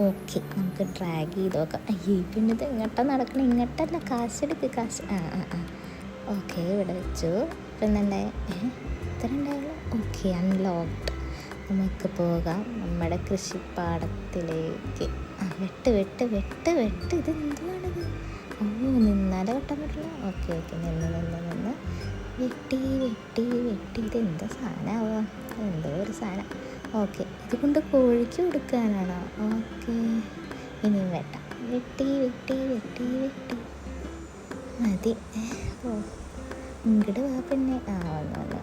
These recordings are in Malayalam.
ഓക്കെ, നമുക്ക് ഡ്രാഗ് ചെയ്ത് നോക്കാം. അയ്യേ പിന്നെ ഇത് എങ്ങോട്ടാ നടക്കണം? ഇങ്ങോട്ടല്ല, കാശെടുക്ക് കാശ്. ആ ആ ആ ഓക്കെ, ഇവിടെ വെച്ചു. പിന്നെ ഇത്ര ഉണ്ടാവുള്ളൂ. Okay, unlocked. നമുക്ക് പോകാം നമ്മുടെ കൃഷിപ്പാടത്തിലേക്ക്. ആ വെട്ട് വെട്ട് വെട്ട് വെട്ട്. ഇത് എന്തുവാണിത്? ഓ, നിന്നാലേ വെട്ടാൻ പറ്റില്ല. ഓക്കെ ഓക്കെ, നിന്ന് നിന്ന് നിന്ന് വെട്ടി വെട്ടി വെട്ടി. ഇത് എന്താ സാധനമാവുക? എന്തോ ഒരു സാധനം. ഓക്കെ, ഇത് കൊണ്ട് കോഴിക്ക് കൊടുക്കാനാണോ? ഓക്കെ, ഇനിയും വെട്ടാം. വെട്ടി വെട്ടി വെട്ടി വെട്ടി മതി. ഓ, ഇങ്ങോട്ട് വാ പിന്നെ. ആ വന്നു വന്നു.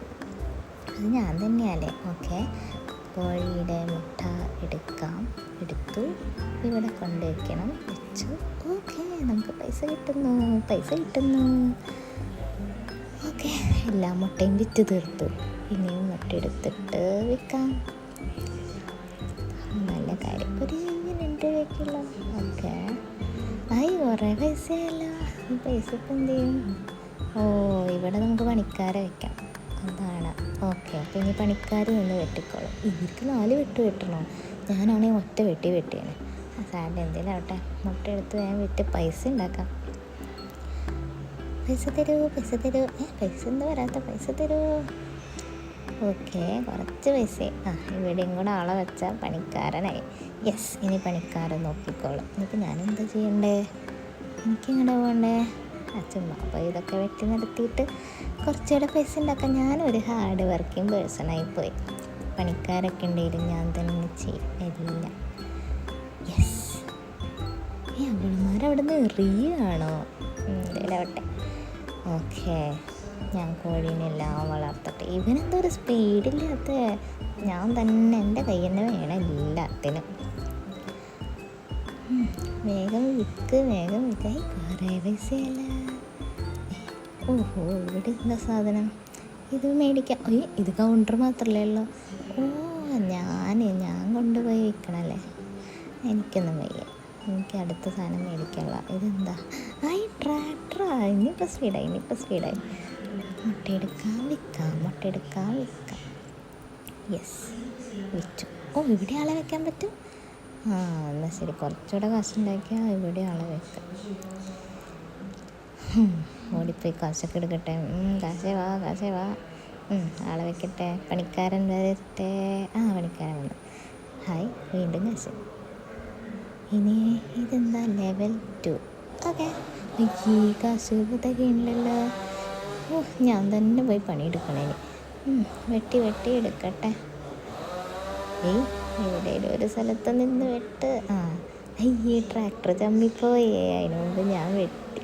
അത് ഞാൻ തന്നെയല്ലേ? ഓക്കെ, കോഴിയുടെ മുട്ട എടുക്കാം. എടുത്തു, ഇവിടെ കൊണ്ടുവയ്ക്കണം. വെച്ചു. ഓക്കെ, നമുക്ക് പൈസ കിട്ടുന്നു, പൈസ കിട്ടുന്നു. ഓക്കെ, എല്ലാ മുട്ടയും വിറ്റ് തീർത്തു. ഇനിയും മുട്ട എടുത്തിട്ട് വിൽക്കാം. നല്ല കാര്യം. ഒരു 2 രൂപയ്ക്കുള്ള. ഓക്കെ, ആയി കുറേ പൈസയല്ല. ഈ പൈസ ഇപ്പം എന്ത് ചെയ്യും? ഓ, ഇവിടെ നമുക്ക് പണിക്കാരെ വയ്ക്കാം. അതാണ്. ഓക്കെ, അപ്പോൾ ഇനി പണിക്കാർ നിന്ന് വെട്ടിക്കോളും. ഇവർക്ക് 4 വെട്ട് വെട്ടണോ? ഞാനാണെങ്കിൽ ഒറ്റ വെട്ടിയാണ്. ആ സാറിൻ്റെ എന്തെങ്കിലും ആവട്ടെ, മുട്ട എടുത്ത് ഞാൻ വിറ്റ് പൈസ ഉണ്ടാക്കാം. പൈസ തരൂ, പൈസ തരൂ. പൈസ എന്താ വരാത്ത? പൈസ തരൂ. ഓക്കെ, കുറച്ച് പൈസ. ആ, ഇവിടെയും കൂടെ ആളെ വെച്ചാൽ പണിക്കാരനായി. യെസ്, ഇനി പണിക്കാരൻ നോക്കിക്കോളും. ഇനിയിപ്പോൾ ഞാനെന്താ ചെയ്യണ്ടേ? എനിക്കിങ്ങനെ പോകണ്ടേ? ചുമ്മാ അപ്പോൾ ഇതൊക്കെ വെട്ടി നിർത്തിയിട്ട് കുറച്ചുകൂടെ പൈസ ഉണ്ടാക്കാം. ഞാനൊരു ഹാർഡ് വർക്കിംഗ് പേഴ്സണായിപ്പോയി. പണിക്കാരൊക്കെ ഉണ്ടെങ്കിലും ഞാൻ തന്നെ ചെയ്യും എല്ലാം. യെസ്, അവളമാരവിടെ നിന്ന് എറിയുകയാണോ? ഇതിലാവട്ടെ. ഓക്കെ, ഞാൻ കോഴീനെല്ലാം വളർത്തട്ടെ. ഇവനെന്തോ ഒരു സ്പീഡില്ലാത്ത. ഞാൻ തന്നെ, എൻ്റെ കൈ തന്നെ വേണം എല്ലാത്തിനും. വേഗം വിൽക്ക്, വേഗം വിൽക്കായി. കുറേ പൈസയല്ല. ഓഹോ, ഇവിടെ എന്താ സാധനം? ഇത് മേടിക്കാം. ഓയ്, ഇത് കൗണ്ടർ മാത്രമല്ലേ ഉള്ളൂ. ഓ, ഞാൻ കൊണ്ടുപോയി വിൽക്കണമല്ലേ? എനിക്കൊന്നും വയ്യ, എനിക്ക് അടുത്ത സാധനം മേടിക്കാനുള്ള. ഇതെന്താ? ആയി ട്രാക്ടറാ. ഇനിയിപ്പോൾ സ്പീഡായി. മുട്ടയെടുക്കാൻ വിൽക്കാം, മുട്ടയെടുക്കാൻ വിൽക്കാം. യെസ്, വിറ്റു. ഓ, ഇവിടെ ആളെ വെക്കാൻ പറ്റും. ആ, എന്നാൽ ശരി, കുറച്ചുകൂടെ കാശുണ്ടാക്കിയാൽ ഇവിടെ ആളെ വെക്കാം. ഓടിപ്പോയി കാശൊക്കെ എടുക്കട്ടെ. കാശേ വാ. ആളെ വെക്കട്ടെ. പണിക്കാരൻ വരട്ടെ. ആ, പണിക്കാരൻ വന്നു. ഹായ്, വീണ്ടും കാശ്. ഇനി ഇതെന്താ? ലെവൽ 2. ഓക്കെ, ഈ കാശ് തികയില്ലല്ലോ. ഓ, ഞാൻ തന്നെ പോയി പണിയെടുക്കണേ. വെട്ടി എടുക്കട്ടെ. ഇവിടെ ഒരു സ്ഥലത്ത് നിന്ന് വെട്ട്. ആ, അയ്യേ, ട്രാക്ടർ ചമ്മിപ്പോയേ. അതിന് മുമ്പ് ഞാൻ വെട്ടി.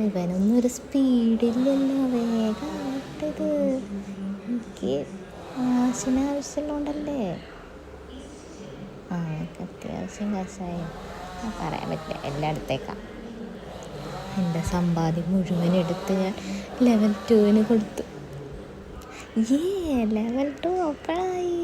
ഇവനൊന്നും ഒരു സ്പീഡില്ലല്ലോ. വേഗം ആവട്ടത്. എനിക്ക് കാശിനാവശ്യമുള്ളതുകൊണ്ടല്ലേ. ആ, എനിക്ക് അത്യാവശ്യം കാശായി. പറയാൻ പറ്റില്ല, എല്ലായിടത്തേക്കാം. എൻ്റെ സമ്പാദ്യം മുഴുവൻ എടുത്ത് ഞാൻ ലെവൽ 2 കൊടുത്തു. ലെവൽ 2 ഓപ്പണായി.